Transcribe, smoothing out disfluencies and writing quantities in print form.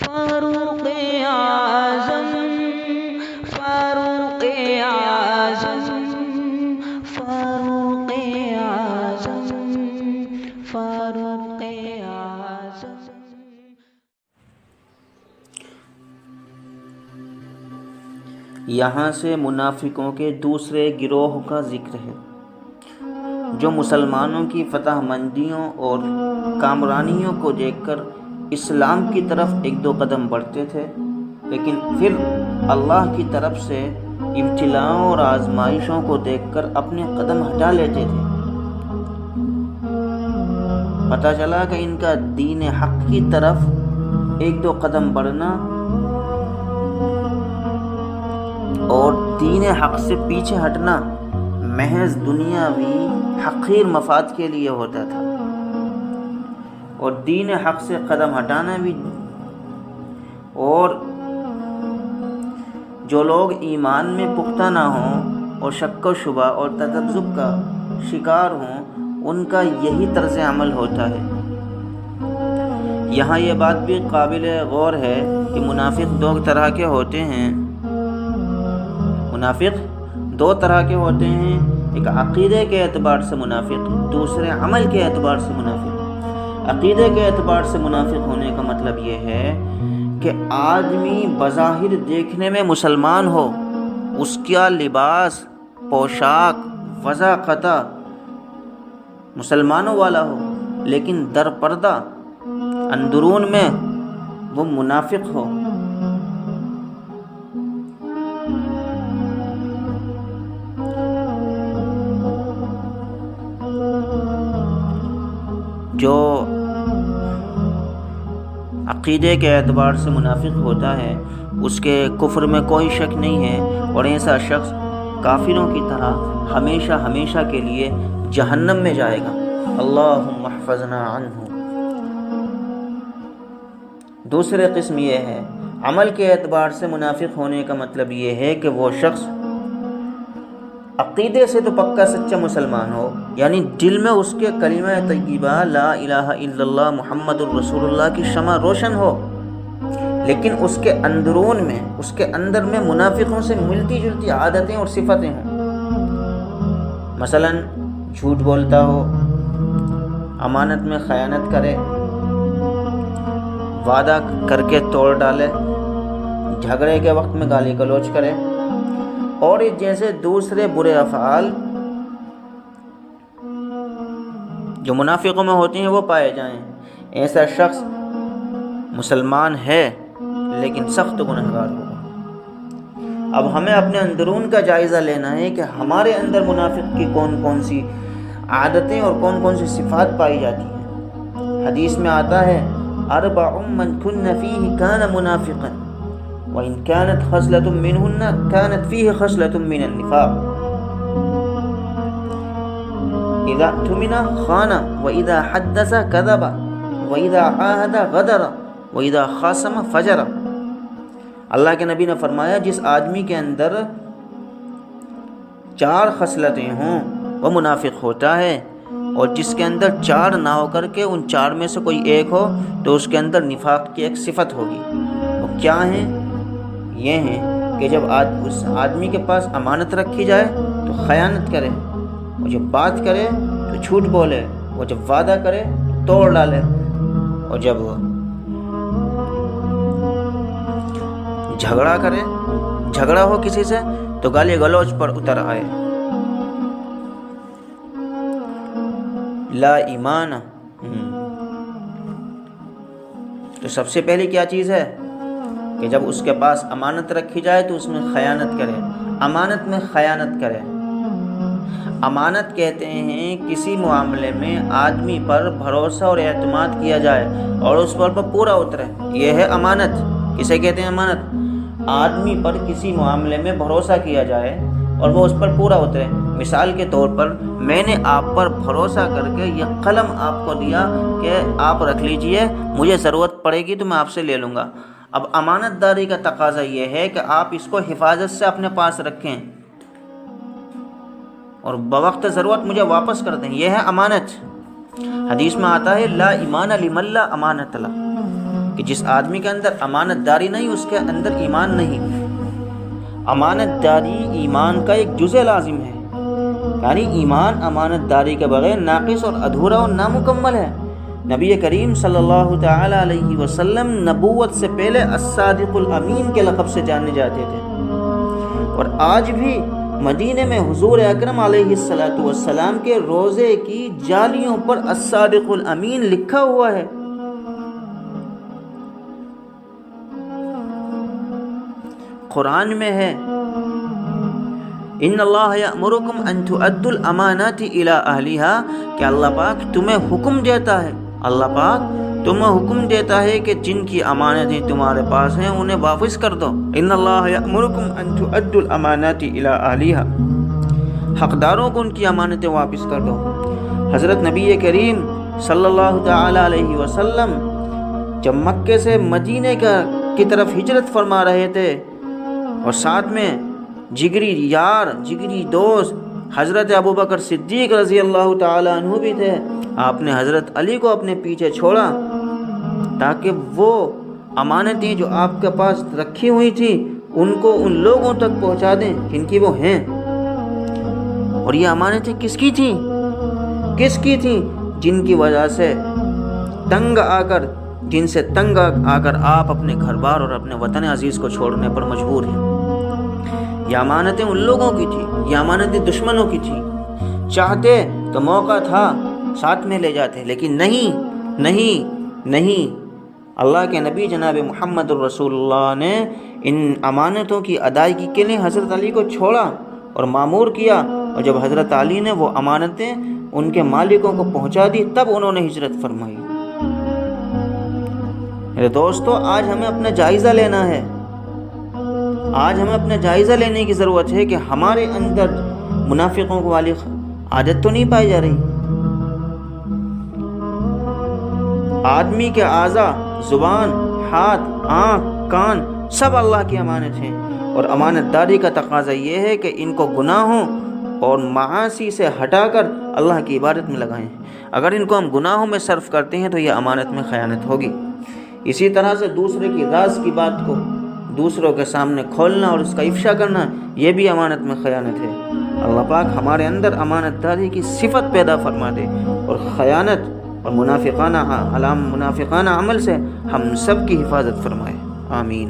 فاروق اعظم فاروق اعظم فاروق اعظم فاروق اعظم. یہاں سے منافقوں کے دوسرے گروہ کا ذکر ہے جو مسلمانوں کی فتح مندیوں اور کامرانیوں کو دیکھ کر اسلام کی طرف ایک دو قدم بڑھتے تھے، لیکن پھر اللہ کی طرف سے ابتلاؤں اور آزمائشوں کو دیکھ کر اپنے قدم ہٹا لیتے تھے۔ پتہ چلا کہ ان کا دین حق کی طرف ایک دو قدم بڑھنا اور دین حق سے پیچھے ہٹنا محض دنیاوی حقیر مفاد کے لیے ہوتا تھا، اور دین حق سے قدم ہٹانا بھی، اور جو لوگ ایمان میں پختہ نہ ہوں اور شک و شبہ اور تذبذب کا شکار ہوں، ان کا یہی طرز عمل ہوتا ہے۔ یہاں یہ بات بھی قابل غور ہے کہ منافق دو طرح کے ہوتے ہیں۔ منافق دو طرح کے ہوتے ہیں، ایک عقیدے کے اعتبار سے منافق، دوسرے عمل کے اعتبار سے منافق۔ عقیدے کے اعتبار سے منافق ہونے کا مطلب یہ ہے کہ آدمی بظاہر دیکھنے میں مسلمان ہو، اس کا لباس، پوشاک، وضاقتہ مسلمانوں والا ہو، لیکن در پردہ اندرون میں وہ منافق ہو۔ جو عقیدے کے اعتبار سے منافق ہوتا ہے اس کے کفر میں کوئی شک نہیں ہے، اور ایسا شخص کافروں کی طرح ہمیشہ ہمیشہ کے لیے جہنم میں جائے گا۔ اللہم احفظنا عنہ۔ دوسری قسم یہ ہے، عمل کے اعتبار سے منافق ہونے کا مطلب یہ ہے کہ وہ شخص عقیدے سے تو پکا سچا مسلمان ہو، یعنی دل میں اس کے کلمہ طیبہ لا الہ الا اللہ محمد الرسول اللہ کی شمع روشن ہو، لیکن اس کے اندرون میں، اس کے اندر میں منافقوں سے ملتی جلتی عادتیں اور صفتیں ہوں۔ مثلا جھوٹ بولتا ہو، امانت میں خیانت کرے، وعدہ کر کے توڑ ڈالے، جھگڑے کے وقت میں گالی گلوچ کرے، اور جیسے دوسرے برے افعال جو منافقوں میں ہوتے ہیں وہ پائے جائیں۔ ایسا شخص مسلمان ہے لیکن سخت گنہگار ہوگا۔ اب ہمیں اپنے اندرون کا جائزہ لینا ہے کہ ہمارے اندر منافق کی کون کون سی عادتیں اور کون کون سی صفات پائی جاتی ہیں۔ حدیث میں آتا ہے اربع من کن فیہ کان منافقا وَإِن كَانَتْ خَصْلَةٌ مِّنْهُنَّ كَانَتْ فِيهِ خَصْلَةٌ مِّنَ النِّفَاقِ إِذَا اؤْتُمِنَ خَانَ وَإِذَا حَدَّثَ كَذَبَ وَإِذَا عَاهَدَ غَدَرَ وَإِذَا خَاصَمَ فَجَرَ۔ اللہ کے نبی نے فرمایا جس آدمی کے اندر چار خصلتیں ہوں وہ منافق ہوتا ہے، اور جس کے اندر چار نہ ہو کر کے ان چار میں سے کوئی ایک ہو تو اس کے اندر نفاق کی ایک صفت ہوگی۔ وہ کیا ہیں؟ یہ ہیں کہ جب اس آدمی کے پاس امانت رکھی جائے تو خیانت کرے، وہ جب بات کرے تو جھوٹ بولے، وہ جب وعدہ کرے تو توڑ ڈالے، اور جب جھگڑا ہو کسی سے تو گالی گلوچ پر اتر آئے۔ لا ایمان۔ تو سب سے پہلی کیا چیز ہے کہ جب اس کے پاس امانت رکھی جائے تو اس میں خیانت کرے، امانت میں خیانت کرے۔ امانت کہتے ہیں کسی معاملے میں آدمی پر بھروسہ اور اعتماد کیا جائے اور اس پر پورا اترے، یہ ہے امانت۔ کسے کہتے ہیں امانت؟ آدمی پر کسی معاملے میں بھروسہ کیا جائے اور وہ اس پر پورا اترے۔ مثال کے طور پر میں نے آپ پر بھروسہ کر کے یہ قلم آپ کو دیا کہ آپ رکھ لیجئے، مجھے ضرورت پڑے گی تو میں آپ سے لے لوں گا۔ اب امانت داری کا تقاضا یہ ہے کہ آپ اس کو حفاظت سے اپنے پاس رکھیں اور بوقت ضرورت مجھے واپس کر دیں، یہ ہے امانت۔ حدیث میں آتا ہے لا ایمان لمن لا امانت له، کہ جس آدمی کے اندر امانت داری نہیں اس کے اندر ایمان نہیں۔ امانت داری ایمان کا ایک جزء لازم ہے، یعنی ایمان امانت داری کے بغیر ناقص اور ادھورا اور نامکمل ہے۔ نبی کریم صلی اللہ تعالی علیہ وسلم نبوت سے پہلے الصادق الامین کے لقب سے جانے جاتے تھے، اور آج بھی مدینے میں حضور اکرم علیہ السلام کے روزے کی جالیوں پر الصادق الامین لکھا ہوا ہے۔ قرآن میں ہے ان اللہ یأمرکم ان تؤدوا الامانات الی اہلہا، کہ اللہ پاک تمہیں حکم دیتا ہے، اللہ پاک تمہیں حکم دیتا ہے کہ جن کی امانتیں تمہارے پاس ہیں انہیں واپس کر دو۔ ان اللہ یأمرکم ان تؤدوا الامانات الی اہلہا، حقداروں کو ان کی امانتیں واپس کر دو۔ حضرت نبی کریم صلی اللہ تعالی علیہ وسلم جب مکے سے مدینے کی طرف ہجرت فرما رہے تھے، اور ساتھ میں جگری یار، جگری دوست حضرت ابوبکر صدیق رضی اللہ تعالی عنہ بھی تھے، آپ نے حضرت علی کو اپنے پیچھے چھوڑا تاکہ وہ امانتیں جو آپ کے پاس رکھی ہوئی تھی ان کو ان لوگوں تک پہنچا دیں جن کی وہ ہیں۔ اور یہ امانتیں کس کی تھیں؟ کس کی تھیں؟ جن کی وجہ سے جن سے تنگ آ کر آپ اپنے گھر بار اور اپنے وطن عزیز کو چھوڑنے پر مجبور ہیں۔ یہ امانتیں ان لوگوں کی تھی، یہ امانتیں دشمنوں کی تھی۔ چاہتے تو موقع تھا ساتھ میں لے جاتے، لیکن نہیں، اللہ کے نبی جناب محمد الرسول اللہ نے ان امانتوں کی ادائیگی کے لیے حضرت علی کو چھوڑا اور مامور کیا، اور جب حضرت علی نے وہ امانتیں ان کے مالکوں کو پہنچا دی تب انہوں نے ہجرت فرمائی۔ میرے دوستو، آج ہمیں اپنا جائزہ لینا ہے، آج ہمیں اپنا جائزہ لینے کی ضرورت ہے کہ ہمارے اندر منافقوں کو والی عادت تو نہیں پائی جا رہی۔ آدمی کے اعضاء، زبان، ہاتھ، آنکھ، کان سب اللہ کی امانت ہیں، اور امانت داری کا تقاضا یہ ہے کہ ان کو گناہوں اور معاصی سے ہٹا کر اللہ کی عبادت میں لگائیں۔ اگر ان کو ہم گناہوں میں صرف کرتے ہیں تو یہ امانت میں خیانت ہوگی۔ اسی طرح سے دوسرے کی راز کی بات کو دوسروں کے سامنے کھولنا اور اس کا افشا کرنا، یہ بھی امانت میں خیانت ہے۔ اللہ پاک ہمارے اندر امانت داری کی صفت پیدا فرما دے، اور خیانت اور منافقانہ عمل سے ہم سب کی حفاظت فرمائے۔ آمین۔